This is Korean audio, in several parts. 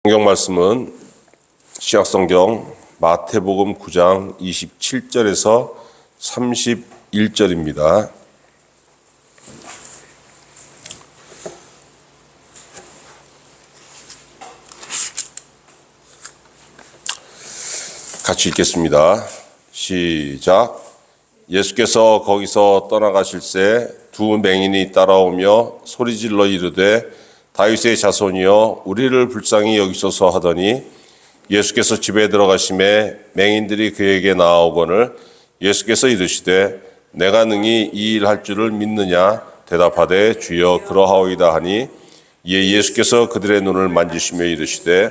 성경 말씀은 신약성경 마태복음 9장 27절에서 31절입니다. 같이 읽겠습니다. 시작. 예수께서 거기서 떠나가실새 두 맹인이 따라오며 소리질러 이르되 다윗의 자손이여 우리를 불쌍히 여기소서 하더니 예수께서 집에 들어가심에 맹인들이 그에게 나아오거늘 예수께서 이르시되 내가 능히 이 일 할 줄을 믿느냐 대답하되 주여 그러하오이다 하니 이에 예수께서 그들의 눈을 만지시며 이르시되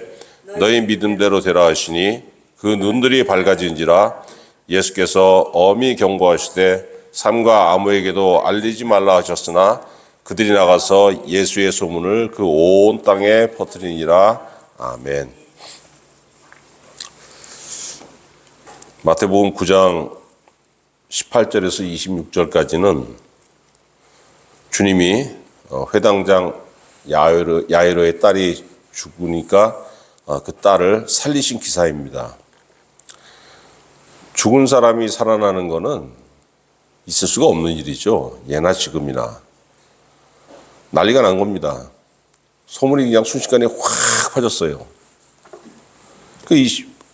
너희 믿음대로 되라 하시니 그 눈들이 밝아진지라. 예수께서 엄히 경고하시되 삼가 아무에게도 알리지 말라 하셨으나 그들이 나가서 예수의 소문을 그 온 땅에 퍼뜨리니라. 아멘. 마태복음 9장 18절에서 26절까지는 주님이 회당장 야이로의 딸이 죽으니까 그 딸을 살리신 기사입니다. 죽은 사람이 살아나는 것은 있을 수가 없는 일이죠. 예나 지금이나. 난리가 난 겁니다. 소문이 그냥 순식간에 확 퍼졌어요.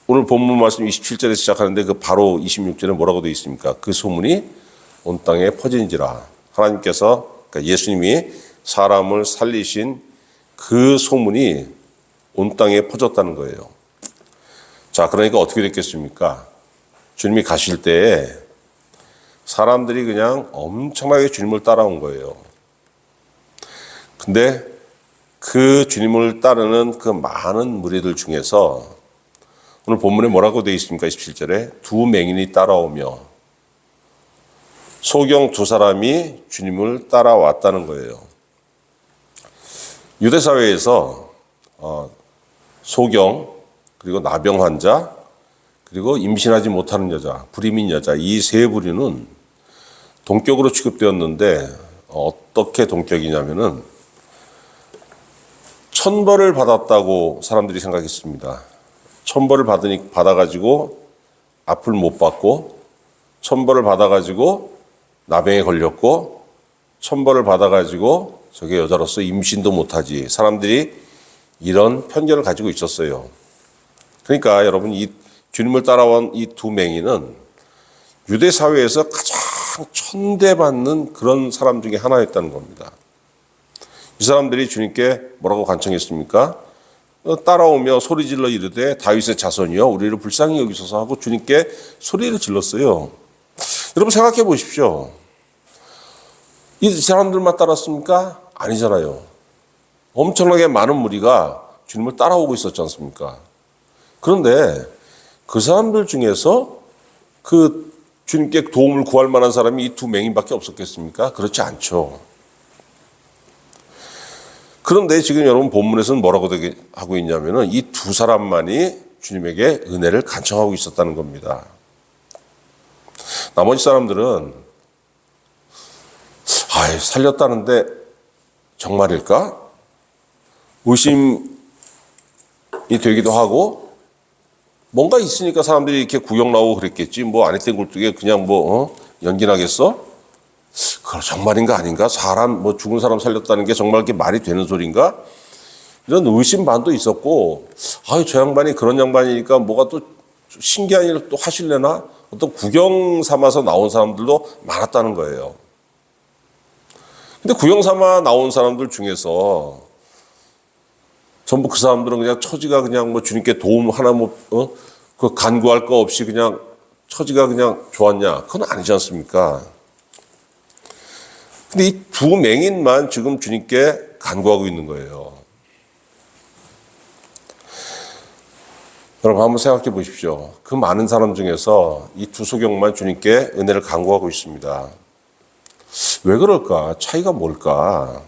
오늘 본문 말씀 27절에 시작하는데 그 바로 26절에 뭐라고 되어 있습니까? 그 소문이 온 땅에 퍼진지라. 하나님께서, 그러니까 예수님이 사람을 살리신 그 소문이 온 땅에 퍼졌다는 거예요. 자, 그러니까 어떻게 됐겠습니까? 주님이 가실 때에 사람들이 그냥 엄청나게 주님을 따라온 거예요. 근데 그 주님을 따르는 그 많은 무리들 중에서 오늘 본문에 뭐라고 되어 있습니까? 27절에 두 맹인이 따라오며 소경 두 사람이 주님을 따라왔다는 거예요. 유대사회에서 소경, 그리고 나병 환자, 그리고 임신하지 못하는 여자, 불임인 여자, 이 세 부류는 동격으로 취급되었는데 어떻게 동격이냐면은 천벌을 받았다고 사람들이 생각했습니다. 천벌을 받아가지고 앞을 못 받고, 천벌을 받아가지고 나병에 걸렸고, 천벌을 받아가지고 저게 여자로서 임신도 못하지. 사람들이 이런 편견을 가지고 있었어요. 그러니까 여러분, 이 주님을 따라온 이 두 맹인은 유대 사회에서 가장 천대받는 그런 사람 중에 하나였다는 겁니다. 이 사람들이 주님께 뭐라고 간청했습니까? 따라오며 소리질러 이르되 다윗의 자손이여 우리를 불쌍히 여기소서 하고 주님께 소리를 질렀어요. 여러분 생각해 보십시오. 이 사람들만 따랐습니까? 아니잖아요. 엄청나게 많은 무리가 주님을 따라오고 있었지 않습니까? 그런데 그 사람들 중에서 그 주님께 도움을 구할 만한 사람이 이 두 맹인밖에 없었겠습니까? 그렇지 않죠. 그런데 지금 여러분 본문에서는 뭐라고 하고 있냐면은 이 두 사람만이 주님에게 은혜를 간청하고 있었다는 겁니다. 나머지 사람들은 살렸다는데 정말일까? 의심이 되기도 하고 뭔가 있으니까 사람들이 이렇게 구경 나오고 그랬겠지. 뭐 아랫된 굴뚝에 그냥 연기나겠어? 그거 정말인가 아닌가? 죽은 사람 살렸다는 게 정말 이렇게 말이 되는 소린가? 이런 의심 반도 있었고, 저 양반이 그런 양반이니까 뭐가 또 신기한 일을 또 하실래나? 어떤 구경 삼아서 나온 사람들도 많았다는 거예요. 근데 구경 삼아 나온 사람들 중에서 전부 그 사람들은 그냥 처지가 그냥 주님께 도움 하나 그 간구할 거 없이 그냥 처지가 그냥 좋았냐? 그건 아니지 않습니까? 근데 이 두 맹인만 지금 주님께 간구하고 있는 거예요. 여러분 한번 생각해 보십시오. 그 많은 사람 중에서 이 두 소경만 주님께 은혜를 간구하고 있습니다. 왜 그럴까? 차이가 뭘까?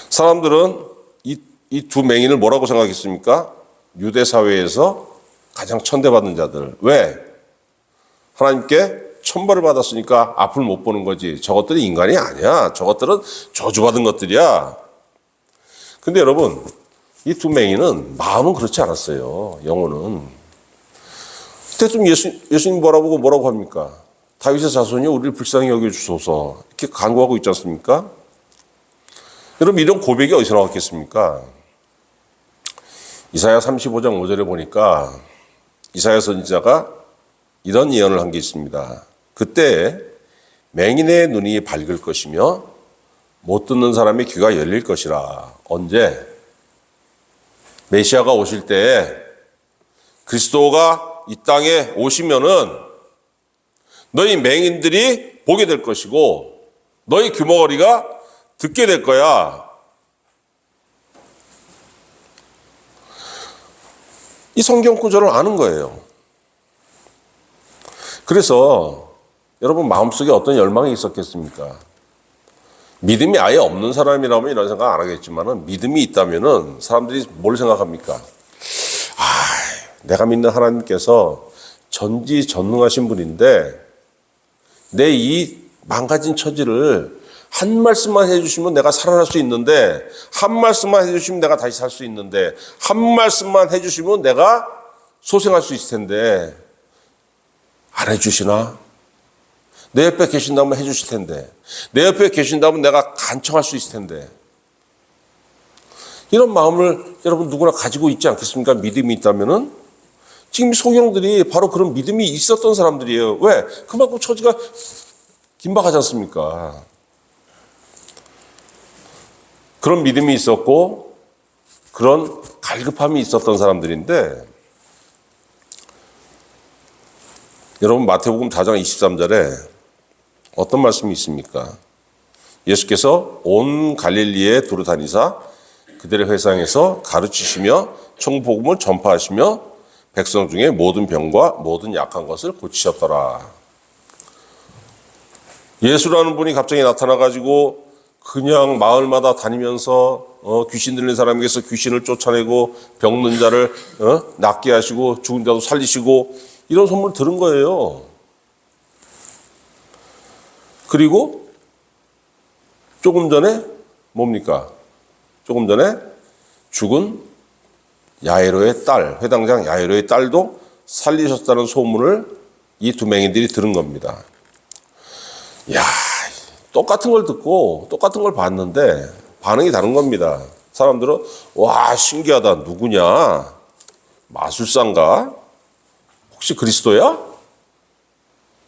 사람들은 이 두 맹인을 뭐라고 생각했습니까? 유대 사회에서 가장 천대받는 자들. 왜? 하나님께 천벌을 받았으니까 앞을 못 보는 거지. 저것들이 인간이 아니야. 저것들은 저주받은 것들이야. 근데 여러분, 이 두 맹인은 마음은 그렇지 않았어요. 영혼은. 그때 좀 예수님 뭐라고 합니까? 다윗의 자손이 우리를 불쌍히 여겨주소서 이렇게 간구하고 있지 않습니까? 여러분 이런 고백이 어디서 나왔겠습니까? 이사야 35장 5절에 보니까 이사야 선지자가 이런 예언을 한 게 있습니다. 그때 맹인의 눈이 밝을 것이며 못 듣는 사람의 귀가 열릴 것이라. 언제? 메시아가 오실 때, 그리스도가 이 땅에 오시면은 너희 맹인들이 보게 될 것이고 너희 귀머거리가 듣게 될 거야. 이 성경 구절을 아는 거예요. 그래서 여러분 마음속에 어떤 열망이 있었겠습니까? 믿음이 아예 없는 사람이라면 이런 생각 안 하겠지만은 믿음이 있다면은 사람들이 뭘 생각합니까? 내가 믿는 하나님께서 전지전능하신 분인데 내 이 망가진 처지를 한 말씀만 해주시면 내가 살아날 수 있는데, 한 말씀만 해주시면 내가 다시 살 수 있는데, 한 말씀만 해주시면 내가 소생할 수 있을 텐데 안 해주시나? 내 옆에 계신다면 해주실 텐데, 내 옆에 계신다면 내가 간청할 수 있을 텐데. 이런 마음을 여러분 누구나 가지고 있지 않겠습니까? 믿음이 있다면은. 지금 소경들이 바로 그런 믿음이 있었던 사람들이에요. 왜? 그만큼 처지가 긴박하지 않습니까? 그런 믿음이 있었고 그런 갈급함이 있었던 사람들인데, 여러분 마태복음 4장 23절에 어떤 말씀이 있습니까? 예수께서 온 갈릴리에 두루 다니사 그들의 회상에서 가르치시며 천국복음을 전파하시며 백성 중에 모든 병과 모든 약한 것을 고치셨더라. 예수라는 분이 갑자기 나타나가지고 그냥 마을마다 다니면서 귀신 들린 사람에게서 귀신을 쫓아내고 병든 자를 낫게 하시고 죽은 자도 살리시고 이런 소문을 들은 거예요. 그리고 조금 전에 뭡니까? 조금 전에 죽은 야이로의 딸, 회당장 야이로의 딸도 살리셨다는 소문을 이 두 맹인들이 들은 겁니다. 야, 똑같은 걸 듣고 똑같은 걸 봤는데 반응이 다른 겁니다. 사람들은 와, 신기하다. 누구냐? 마술사인가? 혹시 그리스도야?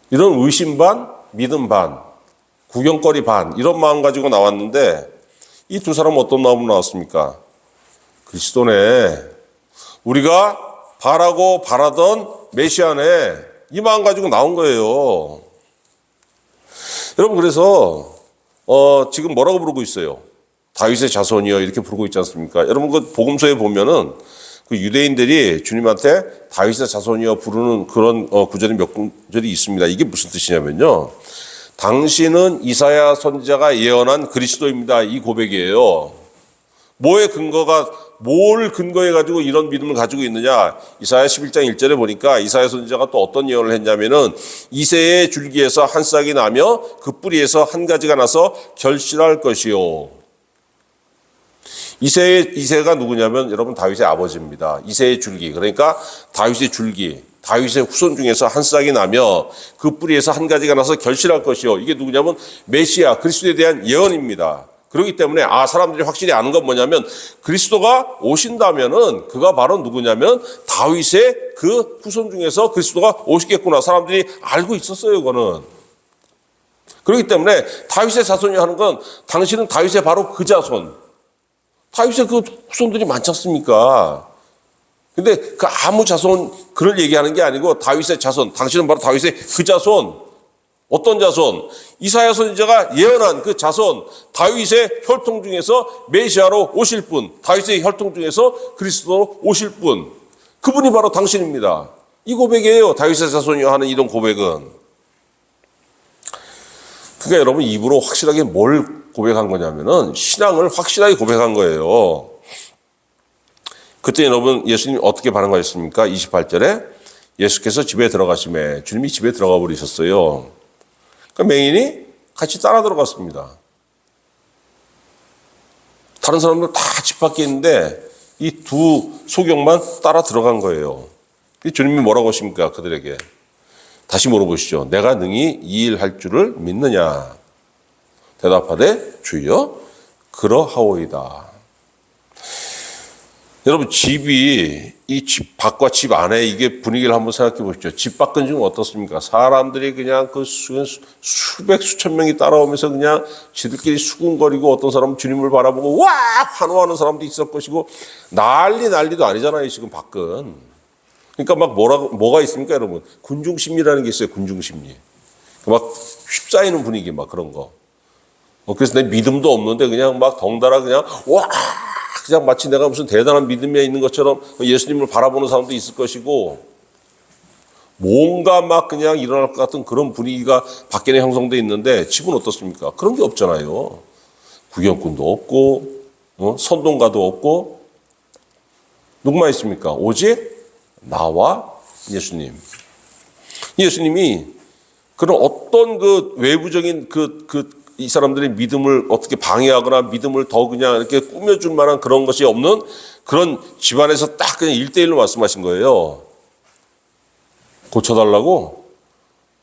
이런 의심 반, 믿음 반, 구경거리 반 이런 마음 가지고 나왔는데 이 두 사람은 어떤 마음으로 나왔습니까? 그리스도네. 우리가 바라던 메시아네. 이 마음 가지고 나온 거예요. 여러분 그래서 지금 뭐라고 부르고 있어요? 다윗의 자손이여 이렇게 부르고 있지 않습니까? 여러분 그 복음서에 보면은 그 유대인들이 주님한테 다윗의 자손이여 부르는 그런 구절이 몇 구절이 있습니다. 이게 무슨 뜻이냐면요. 당신은 이사야 선지자가 예언한 그리스도입니다. 이 고백이에요. 뭘 근거해 가지고 이런 믿음을 가지고 있느냐? 이사야 11장 1절에 보니까 이사야 선지자가 또 어떤 예언을 했냐면은 이새의 줄기에서 한 싹이 나며 그 뿌리에서 한 가지가 나서 결실할 것이요. 이새가 누구냐면 여러분 다윗의 아버지입니다. 이새의 줄기. 그러니까 다윗의 줄기. 다윗의 후손 중에서 한 싹이 나며 그 뿌리에서 한 가지가 나서 결실할 것이요. 이게 누구냐면 메시아 그리스도에 대한 예언입니다. 그렇기 때문에 사람들이 확실히 아는 건 뭐냐면 그리스도가 오신다면은 그가 바로 누구냐면 다윗의 그 후손 중에서 그리스도가 오시겠구나. 사람들이 알고 있었어요. 그거는. 그렇기 때문에 다윗의 자손이 하는 건 당신은 다윗의 바로 그 자손. 다윗의 그 후손들이 많지 않습니까? 근데 그 아무 자손 그걸 얘기하는 게 아니고 다윗의 자손. 당신은 바로 다윗의 그 자손. 어떤 자손? 이사야 선지자가 예언한 그 자손, 다윗의 혈통 중에서 메시아로 오실 분, 다윗의 혈통 중에서 그리스도로 오실 분, 그분이 바로 당신입니다. 이 고백이에요. 다윗의 자손이여 하는 이런 고백은. 그러니까 여러분 입으로 확실하게 뭘 고백한 거냐면은 신앙을 확실하게 고백한 거예요. 그때 여러분 예수님 어떻게 반응하셨습니까? 28절에 예수께서 집에 들어가시매 주님이 집에 들어가 버리셨어요. 그러니까 맹인이 같이 따라 들어갔습니다. 다른 사람들 다 집 밖에 있는데 이 두 소경만 따라 들어간 거예요. 주님이 뭐라고 하십니까? 그들에게. 다시 물어보시죠. 내가 능히 이 일 할 줄을 믿느냐? 대답하되 주여 그러하오이다. 여러분 집이 이 집 밖과 집 안에 이게 분위기를 한번 생각해 보십시오. 집 밖은 지금 어떻습니까? 사람들이 그냥 그 수백 수천 명이 따라오면서 그냥 지들끼리 수군거리고 어떤 사람은 주님을 바라보고 와 환호하는 사람도 있을 것이고 난리도 아니잖아요. 지금 밖은. 그러니까 막 뭐가 있습니까, 여러분? 군중심리라는 게 있어요. 군중심리. 막 휩싸이는 분위기 막 그런 거. 그래서 내 믿음도 없는데 그냥 막 덩달아 그냥 와 그냥 마치 내가 무슨 대단한 믿음에 있는 것처럼 예수님을 바라보는 사람도 있을 것이고 뭔가 막 그냥 일어날 것 같은 그런 분위기가 밖에 형성돼 있는데 집은 어떻습니까? 그런 게 없잖아요. 구경꾼도 없고 선동가도 없고 누구만 있습니까? 오직 나와 예수님. 예수님이 그런 어떤 그 외부적인 이 사람들의 믿음을 어떻게 방해하거나 믿음을 더 그냥 이렇게 꾸며줄 만한 그런 것이 없는 그런 집안에서 딱 그냥 1대1로 말씀하신 거예요. 고쳐달라고?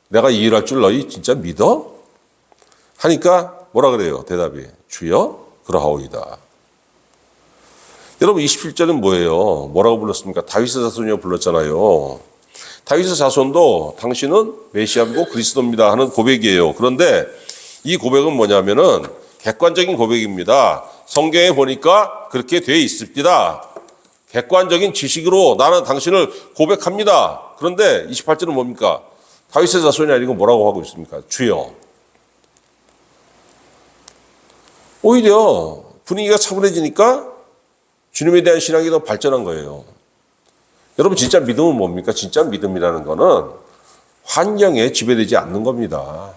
내가 이 일할 줄 너희 진짜 믿어? 하니까 뭐라 그래요? 대답이 주여 그러하오이다. 여러분 27절은 뭐예요? 뭐라고 불렀습니까? 다윗의 자손이라고 불렀잖아요. 다윗의 자손도 당신은 메시아고 그리스도입니다 하는 고백이에요. 그런데 이 고백은 뭐냐면은 객관적인 고백입니다. 성경에 보니까 그렇게 돼 있습니다. 객관적인 지식으로 나는 당신을 고백합니다. 그런데 28절은 뭡니까? 다윗의 자손이 아니고 뭐라고 하고 있습니까? 주여. 오히려 분위기가 차분해지니까 주님에 대한 신앙이 더 발전한 거예요. 여러분 진짜 믿음은 뭡니까? 진짜 믿음이라는 거는 환경에 지배되지 않는 겁니다.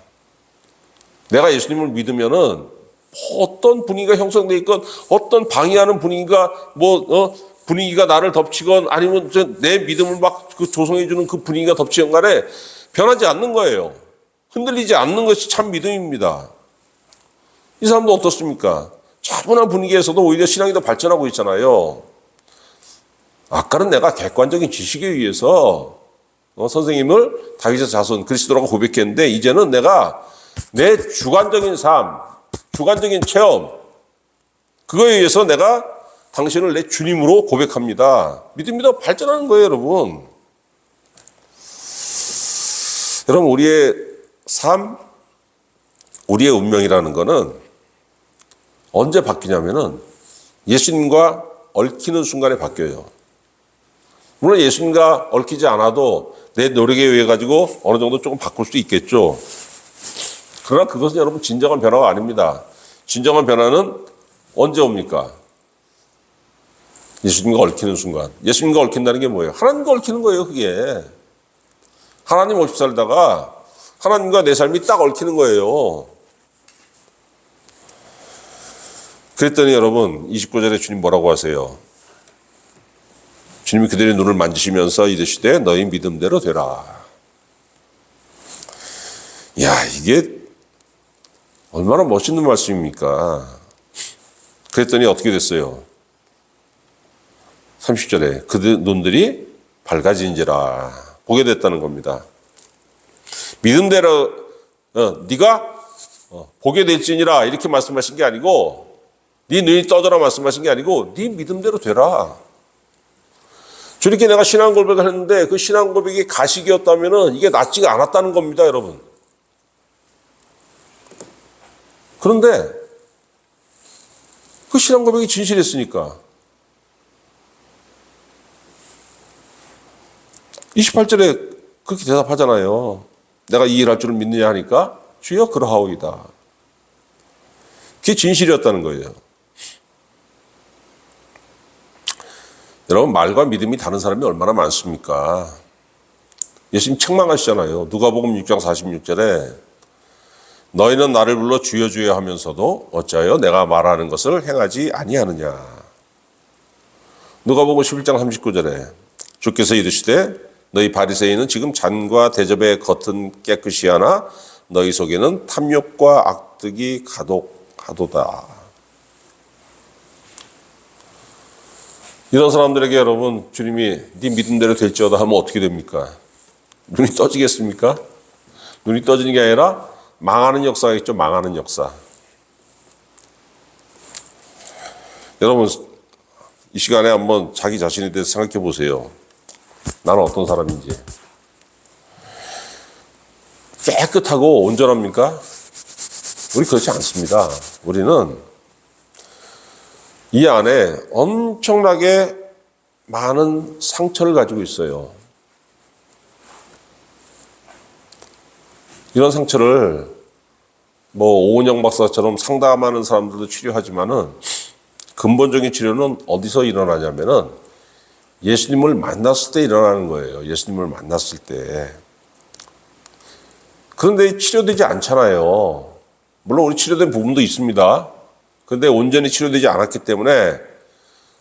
내가 예수님을 믿으면은 어떤 분위기가 형성돼 있건 어떤 방해하는 분위기가 분위기가 나를 덮치건 아니면 내 믿음을 막 조성해주는 그 분위기가 덮치건 간에 변하지 않는 거예요. 흔들리지 않는 것이 참 믿음입니다. 이 사람도 어떻습니까? 차분한 분위기에서도 오히려 신앙이 더 발전하고 있잖아요. 아까는 내가 객관적인 지식에 의해서 선생님을 다윗의 자손 그리스도라고 고백했는데 이제는 내가 내 주관적인 삶, 주관적인 체험 그거에 의해서 내가 당신을 내 주님으로 고백합니다. 믿음이 더 발전하는 거예요, 여러분. 여러분 우리의 삶, 우리의 운명이라는 거는 언제 바뀌냐면은 예수님과 얽히는 순간에 바뀌어요. 물론 예수님과 얽히지 않아도 내 노력에 의해 가지고 어느 정도 조금 바꿀 수 있겠죠. 그러나 그것은 여러분 진정한 변화가 아닙니다. 진정한 변화는 언제 옵니까? 예수님과 얽히는 순간. 예수님과 얽힌다는 게 뭐예요? 하나님과 얽히는 거예요, 그게. 하나님 없이 살다가 하나님과 내 삶이 딱 얽히는 거예요. 그랬더니 여러분 29절에 주님 뭐라고 하세요? 주님이 그들의 눈을 만지시면서 이르시되 너희 믿음대로 되라. 야, 이게 얼마나 멋있는 말씀입니까? 그랬더니 어떻게 됐어요? 30절에 그들 눈들이 밝아진지라 보게 됐다는 겁니다. 믿음대로 네가 보게 될지니라 이렇게 말씀하신 게 아니고 네 눈이 떠져라 말씀하신 게 아니고 네 믿음대로 되라. 저렇게 내가 신앙 고백을 했는데 그 신앙 고백이 가식이었다면 이게 낫지가 않았다는 겁니다, 여러분. 그런데 그 신앙 고백이 진실했으니까 28절에 그렇게 대답하잖아요. 내가 이 일할 줄을 믿느냐 하니까 주여 그러하오이다. 그게 진실이었다는 거예요. 여러분 말과 믿음이 다른 사람이 얼마나 많습니까? 예수님 책망하시잖아요. 누가복음 6장 46절에 너희는 나를 불러 주여 주여 하면서도 어찌하여 내가 말하는 것을 행하지 아니하느냐. 누가복음 11장 39절에 주께서 이르시되 너희 바리새인은 지금 잔과 대접의 겉은 깨끗이 하나 너희 속에는 탐욕과 악득이 가독하도다. 이런 사람들에게 여러분 주님이 네 믿음대로 될지어다 하면 어떻게 됩니까? 눈이 떠지겠습니까? 눈이 떠지는 게 아니라 망하는 역사가 있죠. 망하는 역사. 여러분 이 시간에 한번 자기 자신에 대해서 생각해 보세요. 나는 어떤 사람인지. 깨끗하고 온전합니까? 우리 그렇지 않습니다. 우리는 이 안에 엄청나게 많은 상처를 가지고 있어요. 이런 상처를 오은영 박사처럼 상담하는 사람들도 치료하지만은 근본적인 치료는 어디서 일어나냐면은 예수님을 만났을 때 일어나는 거예요. 예수님을 만났을 때. 그런데 치료되지 않잖아요. 물론 우리 치료된 부분도 있습니다. 그런데 온전히 치료되지 않았기 때문에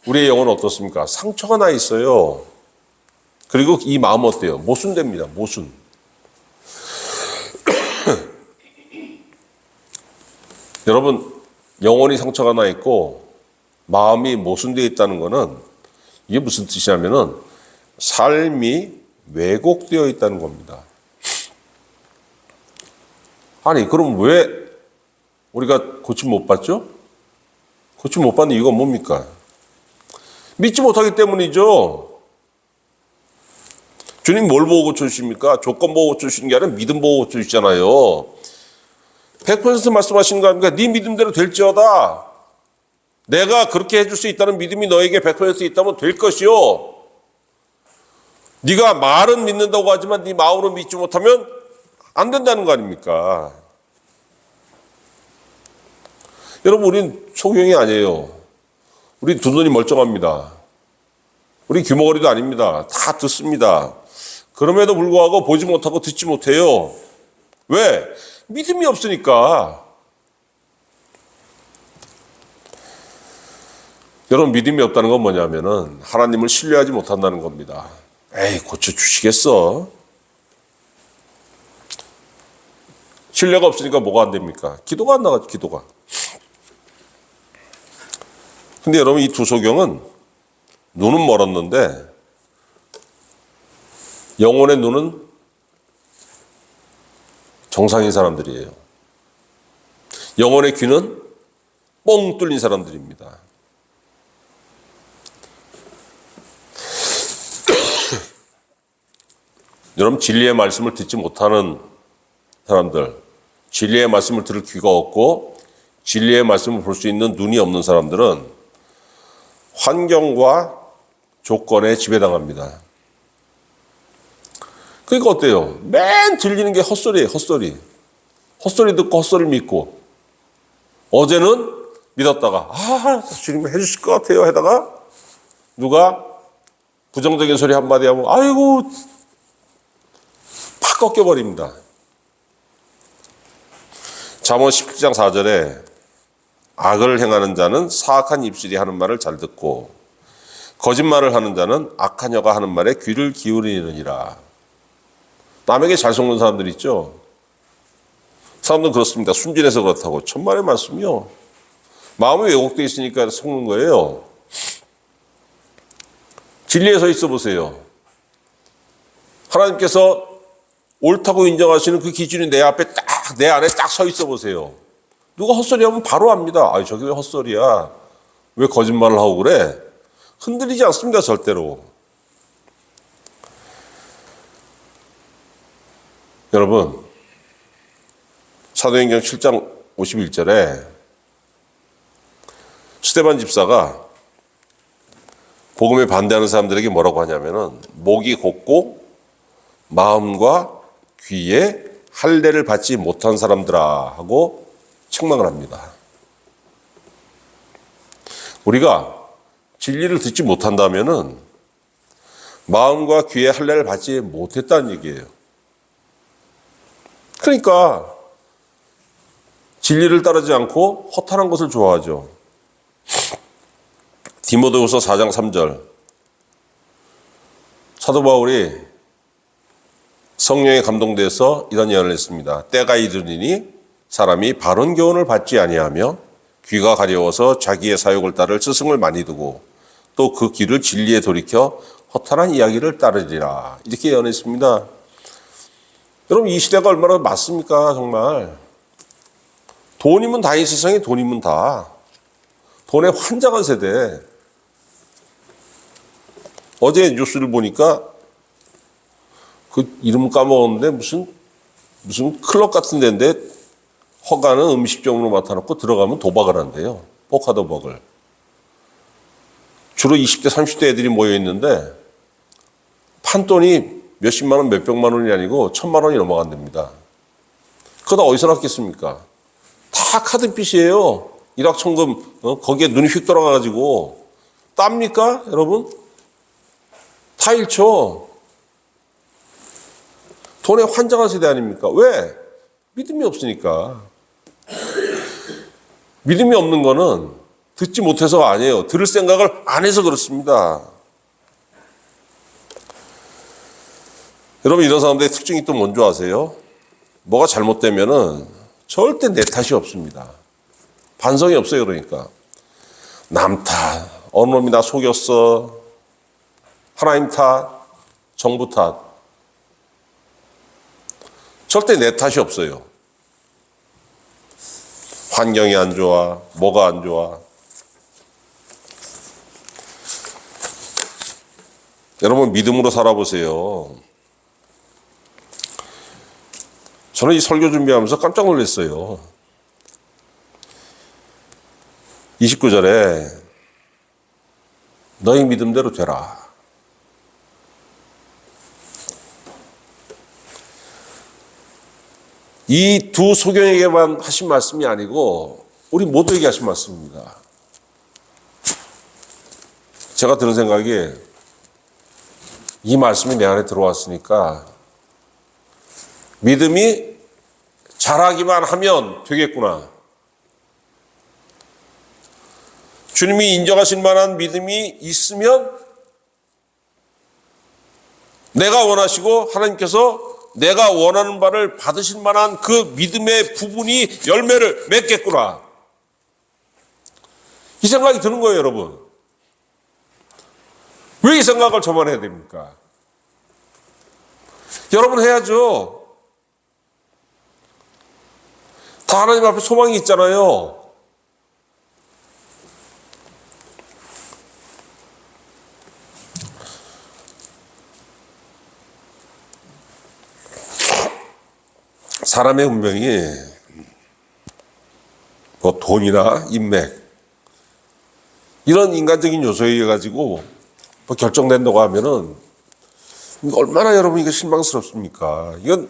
우리의 영혼은 어떻습니까? 상처가 나 있어요. 그리고 이 마음은 어때요? 모순됩니다. 모순. 여러분 영혼이 상처가 나 있고 마음이 모순되어 있다는 것은 이게 무슨 뜻이냐면은 삶이 왜곡되어 있다는 겁니다. 아니 그럼 왜 우리가 고침 못 받죠? 고침 못 받는 이유가 뭡니까? 믿지 못하기 때문이죠. 주님 뭘 보고 고쳐주십니까? 조건 보고 고쳐주시는 게 아니라 믿음 보고 고쳐주시잖아요. 100% 말씀하시는 거 아닙니까? 네 믿음대로 될지어다. 내가 그렇게 해줄 수 있다는 믿음이 너에게 100% 있다면 될 것이요. 네가 말은 믿는다고 하지만 네 마음으로 믿지 못하면 안 된다는 거 아닙니까? 여러분 우린 소경이 아니에요. 우리 두 눈이 멀쩡합니다. 우리 귀머거리도 아닙니다. 다 듣습니다. 그럼에도 불구하고 보지 못하고 듣지 못해요. 왜? 믿음이 없으니까. 여러분 믿음이 없다는 건 뭐냐면은 하나님을 신뢰하지 못한다는 겁니다. 에이 고쳐주시겠어. 신뢰가 없으니까 뭐가 안 됩니까? 기도가 안 나가죠. 기도가. 근데 여러분 이 두 소경은 눈은 멀었는데 영혼의 눈은 정상인 사람들이에요. 영혼의 귀는 뻥 뚫린 사람들입니다. 여러분 진리의 말씀을 듣지 못하는 사람들, 진리의 말씀을 들을 귀가 없고 진리의 말씀을 볼 수 있는 눈이 없는 사람들은 환경과 조건에 지배당합니다. 그러니까 어때요? 맨 들리는 게 헛소리예요. 헛소리. 헛소리 듣고 헛소리를 믿고 어제는 믿었다가 주님 해주실 것 같아요 하다가 누가 부정적인 소리 한마디 하면 아이고 팍 꺾여버립니다. 잠언 17장 4절에 악을 행하는 자는 사악한 입술이 하는 말을 잘 듣고 거짓말을 하는 자는 악한 여가 하는 말에 귀를 기울이느니라. 남에게 잘 속는 사람들 있죠. 사람들은 그렇습니다. 순진해서 그렇다고. 천만의 말씀이요. 마음이 왜곡되어 있으니까 속는 거예요. 진리에 서 있어 보세요. 하나님께서 옳다고 인정하시는 그 기준이 내 앞에 딱, 내 안에 딱 서 있어 보세요. 누가 헛소리 하면 바로 압니다. 저게 왜 헛소리야? 왜 거짓말을 하고 그래? 흔들리지 않습니다. 절대로. 여러분 사도행전 7장 51절에 스데반 집사가 복음에 반대하는 사람들에게 뭐라고 하냐면은 목이 곧고 마음과 귀에 할례를 받지 못한 사람들아 하고 책망을 합니다. 우리가 진리를 듣지 못한다면은 마음과 귀에 할례를 받지 못했다는 얘기예요. 그러니까 진리를 따르지 않고 허탄한 것을 좋아하죠. 디모데후서 4장 3절 사도 바울이 성령에 감동돼서 이런 예언을 했습니다. 때가 이르리니 사람이 바른 교훈을 받지 아니하며 귀가 가려워서 자기의 사욕을 따를 스승을 많이 두고 또 그 길을 진리에 돌이켜 허탄한 이야기를 따르리라. 이렇게 예언했습니다. 여러분, 이 시대가 얼마나 맞습니까? 정말 돈이면 다, 이 세상에 돈이면 다. 돈에 환장한 세대. 어제 뉴스를 보니까 그 이름 까먹었는데 무슨 클럽 같은 데인데 허가는 음식점으로 맡아놓고 들어가면 도박을 한대요. 포카 도박을. 주로 20대, 30대 애들이 모여 있는데 판돈이 몇십만 원, 몇백만 원이 아니고 1,000만 원이 넘어간답니다. 그거 다 어디서 났겠습니까? 다 카드빚이에요. 일확천금. 거기에 눈이 휙 돌아가가지고 땁니까, 여러분? 다 잃죠. 돈에 환장한 세대 아닙니까? 왜? 믿음이 없으니까. 믿음이 없는 거는 듣지 못해서가 아니에요. 들을 생각을 안 해서 그렇습니다. 여러분, 이런 사람들의 특징이 또 뭔지 아세요? 뭐가 잘못되면은 절대 내 탓이 없습니다. 반성이 없어요. 그러니까 남 탓, 어느 놈이 나 속였어, 하나님 탓, 정부 탓. 절대 내 탓이 없어요. 환경이 안 좋아, 뭐가 안 좋아. 여러분, 믿음으로 살아보세요. 저는 이 설교 준비하면서 깜짝 놀랐어요. 29절에 너희 믿음대로 되라. 이 두 소경에게만 하신 말씀이 아니고 우리 모두에게 하신 말씀입니다. 제가 드는 생각이, 이 말씀이 내 안에 들어왔으니까 믿음이 잘하기만 하면 되겠구나. 주님이 인정하실 만한 믿음이 있으면 내가 원하시고 하나님께서 내가 원하는 바를 받으실 만한 그 믿음의 부분이 열매를 맺겠구나. 이 생각이 드는 거예요, 여러분. 왜 이 생각을 저만 해야 됩니까? 여러분 해야죠. 다 하나님 앞에 소망이 있잖아요. 사람의 운명이 뭐 돈이나 인맥 이런 인간적인 요소에 의해 가지고 뭐 결정된다고 하면은 얼마나 여러분 이거 실망스럽습니까? 이건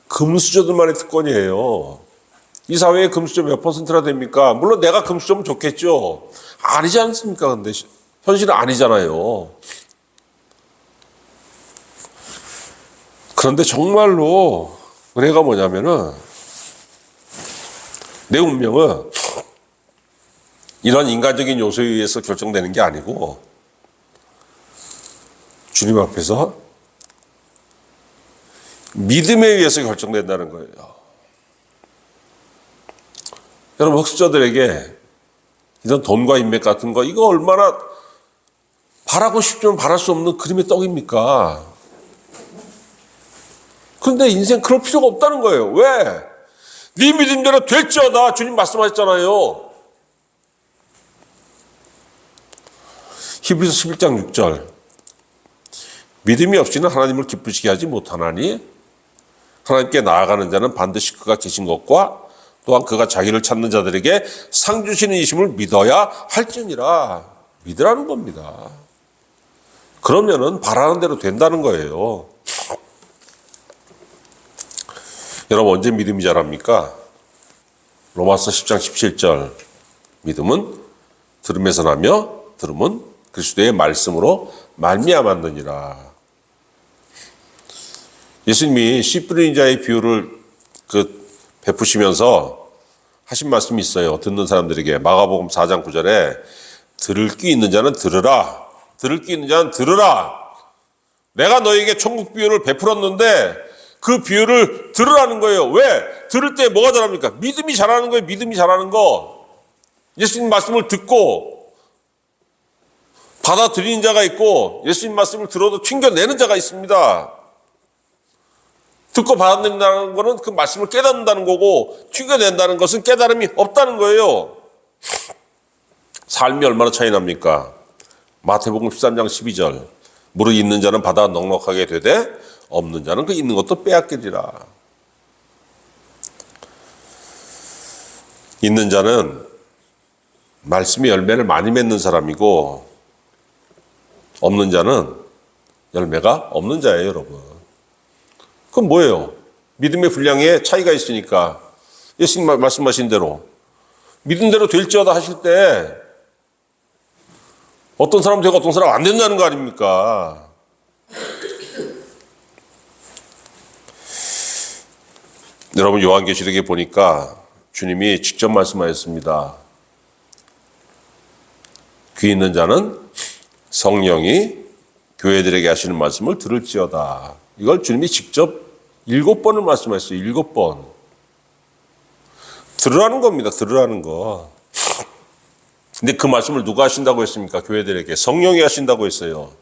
금수저들만의 특권이에요. 이 사회의 금수저 몇 %나 됩니까? 물론 내가 금수저면 좋겠죠. 아니지 않습니까? 근데 현실은 아니잖아요. 그런데 정말로 은혜가 뭐냐면은 내 운명은 이런 인간적인 요소에 의해서 결정되는 게 아니고 주님 앞에서 믿음에 의해서 결정된다는 거예요. 여러분, 흑수저들에게 이런 돈과 인맥 같은 거, 이거 얼마나 바라고 싶지만 바랄 수 없는 그림의 떡입니까? 그런데 인생 그럴 필요가 없다는 거예요. 왜? 네 믿음대로 될지어다. 주님 말씀하셨잖아요. 히브리서 11장 6절. 믿음이 없이는 하나님을 기쁘시게 하지 못하나니 하나님께 나아가는 자는 반드시 그가 계신 것과 또한 그가 자기를 찾는 자들에게 상 주시는 이심을 믿어야 할지니라. 믿으라는 겁니다. 그러면은 바라는 대로 된다는 거예요. 여러분, 언제 믿음이 자랍니까? 로마서 10장 17절. 믿음은 들음에서 나며 들음은 그리스도의 말씀으로 말미암았느니라. 예수님이 씨 뿌리는 자의 비유를 베푸시면서 하신 말씀이 있어요. 듣는 사람들에게. 마가복음 4장 9절에 들을 귀 있는 자는 들으라. 들을 귀 있는 자는 들으라. 내가 너에게 천국 비유를 베풀었는데 그 비유를 들으라는 거예요. 왜? 들을 때 뭐가 자랍니까? 믿음이 자라는 거예요. 믿음이 자라는 거. 예수님 말씀을 듣고 받아들이는 자가 있고 예수님 말씀을 들어도 튕겨내는 자가 있습니다. 듣고 받아들인다는 것은 그 말씀을 깨닫는다는 거고 튕겨낸다는 것은 깨달음이 없다는 거예요. 삶이 얼마나 차이 납니까? 마태복음 13장 12절 무릇 있는 자는 받아 넉넉하게 되되 없는 자는 그 있는 것도 빼앗기리라. 있는 자는 말씀의 열매를 많이 맺는 사람이고 없는 자는 열매가 없는 자예요, 여러분. 그럼 뭐예요? 믿음의 분량에 차이가 있으니까 예수님 말씀하신 대로 믿은 대로 될지어다 하실 때 어떤 사람 되고 어떤 사람 안 된다는 거 아닙니까? 여러분 요한계시록에 보니까 주님이 직접 말씀하셨습니다. 귀 있는 자는 성령이 교회들에게 하시는 말씀을 들을지어다. 이걸 주님이 직접 7번을 말씀하셨어요. 7번. 들으라는 겁니다. 들으라는 거. 근데 그 말씀을 누가 하신다고 했습니까? 교회들에게. 성령이 하신다고 했어요.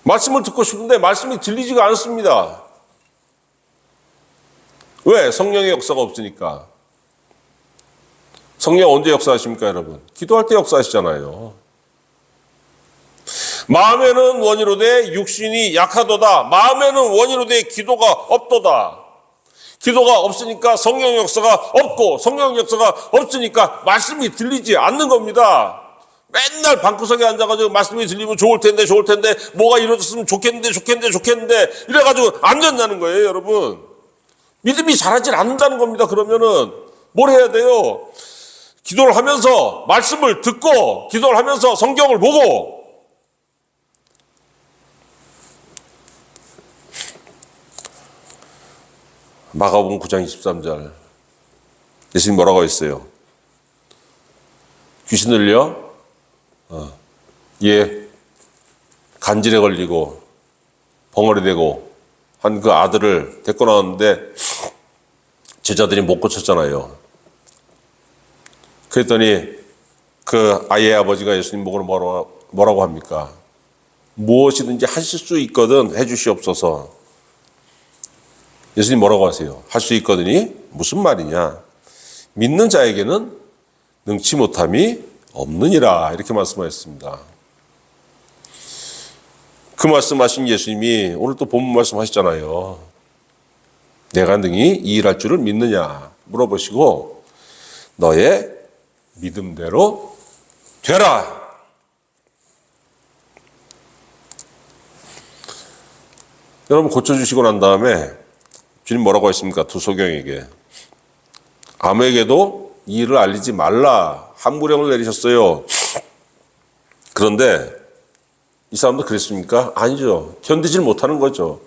말씀을 듣고 싶은데 말씀이 들리지가 않습니다. 왜? 성령의 역사가 없으니까. 성령 언제 역사하십니까, 여러분? 기도할 때 역사하시잖아요. 마음에는 원이로되 육신이 약하도다. 마음에는 원이로되 기도가 없도다. 기도가 없으니까 성령 역사가 없고 성령 역사가 없으니까 말씀이 들리지 않는 겁니다. 맨날 방구석에 앉아가지고 말씀이 들리면 좋을 텐데 뭐가 이루어졌으면 좋겠는데 이래가지고 안 된다는 거예요, 여러분. 믿음이 자라질 않는다는 겁니다. 그러면은 뭘 해야 돼요? 기도를 하면서 말씀을 듣고 기도를 하면서 성경을 보고 마가복음 9장 23절 예수님 뭐라고 했어요? 귀신을요 간질에 걸리고 벙어리 되고 한 그 아들을 데리고 나왔는데 제자들이 못 고쳤잖아요. 그랬더니 그 아이의 아버지가 예수님 보고 뭐라고 합니까? 무엇이든지 하실 수 있거든 해주시옵소서. 예수님 뭐라고 하세요? 할 수 있거든이 무슨 말이냐? 믿는 자에게는 능치 못함이 없느니라 이렇게 말씀하셨습니다. 그 말씀하신 예수님이 오늘 또 본문 말씀하시잖아요. 내가 능히 이 일할 줄을 믿느냐 물어보시고 너의 믿음대로 되라. 여러분 고쳐주시고 난 다음에 주님 뭐라고 했습니까? 두소경에게 아무에게도 이 일을 알리지 말라 함구령을 내리셨어요. 그런데 이 사람도 그랬습니까? 아니죠. 견디질 못하는 거죠.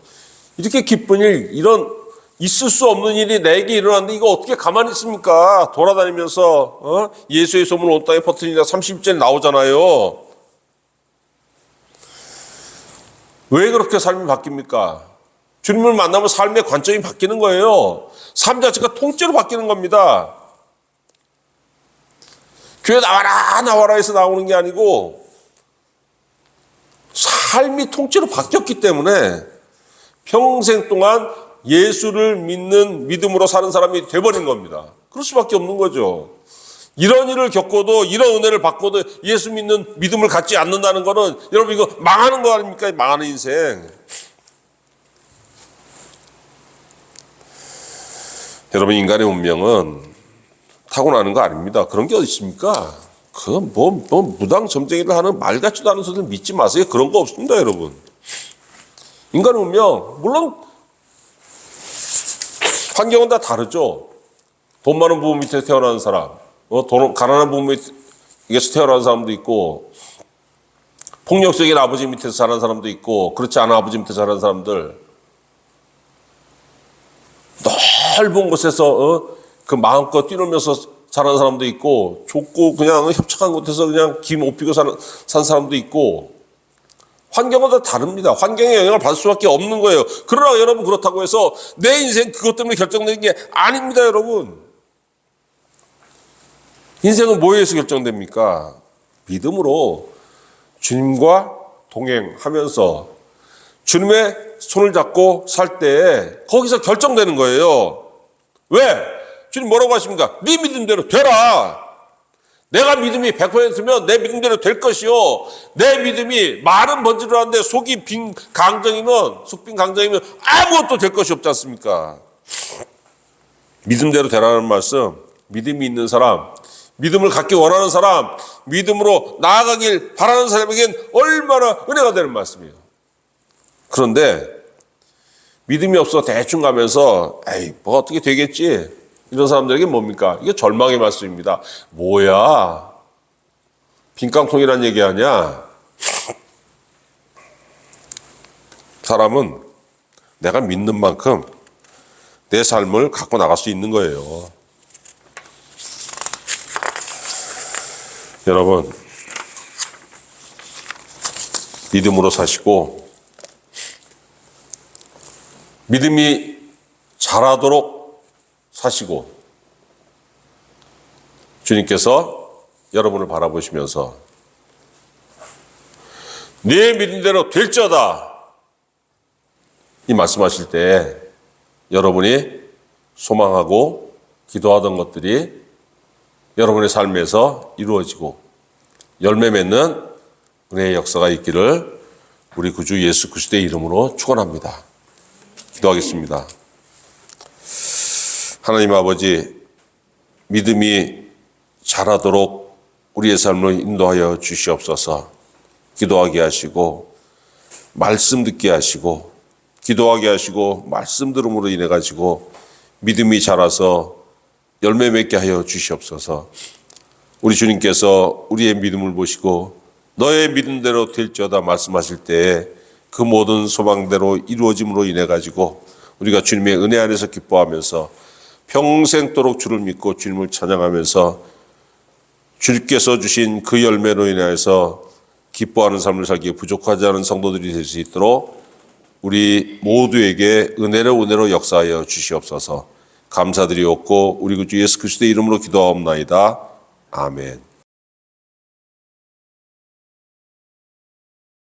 이렇게 기쁜 일, 이런 있을 수 없는 일이 내게 일어났는데 이거 어떻게 가만히 있습니까? 돌아다니면서 예수의 소문을 온 땅에 퍼뜨리니까 30절 나오잖아요. 왜 그렇게 삶이 바뀝니까? 주님을 만나면 삶의 관점이 바뀌는 거예요. 삶 자체가 통째로 바뀌는 겁니다. 교회 나와라 해서 나오는 게 아니고 삶이 통째로 바뀌었기 때문에 평생 동안 예수를 믿는 믿음으로 사는 사람이 돼버린 겁니다. 그럴 수밖에 없는 거죠. 이런 일을 겪고도 이런 은혜를 받고도 예수 믿는 믿음을 갖지 않는다는 거는 여러분 이거 망하는 거 아닙니까? 망하는 인생. 여러분 인간의 운명은 타고나는 거 아닙니다. 그런 게 어디 있습니까? 그건 무당 점쟁이를 하는 말 같지도 않은 소리를 믿지 마세요. 그런 거 없습니다, 여러분. 인간의 운명, 물론 환경은 다 다르죠. 돈 많은 부모 밑에 태어나는 사람, 가난한 부모 밑에서 태어나는 사람도 있고, 폭력적인 아버지 밑에서 자란 사람도 있고, 그렇지 않은 아버지 밑에서 자란 사람들, 넓은 곳에서 그 마음껏 뛰놀면서 자란 사람도 있고, 좁고 그냥 협착한 곳에서 그냥 김 못 피고 산 사람도 있고, 환경은 다 다릅니다. 환경에 영향을 받을 수밖에 없는 거예요. 그러나 여러분 그렇다고 해서 내 인생 그것 때문에 결정된 게 아닙니다, 여러분. 인생은 뭐에 의해서 결정됩니까? 믿음으로 주님과 동행하면서 주님의 손을 잡고 살 때 거기서 결정되는 거예요. 왜? 주님 뭐라고 하십니까? 네 믿음대로 되라. 내가 믿음이 100%면 내 믿음대로 될 것이요. 내 믿음이 말은 번지르는데 속이 빈 강정이면, 속빈 강정이면 아무것도 될 것이 없지 않습니까? 믿음대로 되라는 말씀, 믿음이 있는 사람, 믿음을 갖기 원하는 사람, 믿음으로 나아가길 바라는 사람에겐 얼마나 은혜가 되는 말씀이에요. 그런데 믿음이 없어 대충 가면서 에이 뭐 어떻게 되겠지, 이런 사람들에게 뭡니까? 이게 절망의 말씀입니다. 뭐야, 빈깡통이란 얘기 아니야? 사람은 내가 믿는 만큼 내 삶을 갖고 나갈 수 있는 거예요. 여러분, 믿음으로 사시고 믿음이 자라도록 사시고 주님께서 여러분을 바라보시면서 네 믿음대로 될지어다 이 말씀하실 때 여러분이 소망하고 기도하던 것들이 여러분의 삶에서 이루어지고 열매 맺는 은혜의 역사가 있기를 우리 구주 예수 그리스도의 이름으로 축원합니다. 기도하겠습니다. 하나님 아버지, 믿음이 자라도록 우리의 삶을 인도하여 주시옵소서. 기도하게 하시고 말씀 듣게 하시고 기도하게 하시고 말씀 들음으로 인해 가지고 믿음이 자라서 열매 맺게 하여 주시옵소서. 우리 주님께서 우리의 믿음을 보시고 너의 믿음대로 될지어다 말씀하실 때에 그 모든 소망대로 이루어짐으로 인해 가지고 우리가 주님의 은혜 안에서 기뻐하면서 평생도록 주를 믿고 주님을 찬양하면서 주님께서 주신 그 열매로 인하여서 기뻐하는 삶을 살기에 부족하지 않은 성도들이 될 수 있도록 우리 모두에게 은혜로 역사하여 주시옵소서. 감사드리옵고 우리 구주 예수 그리스도의 이름으로 기도하옵나이다. 아멘.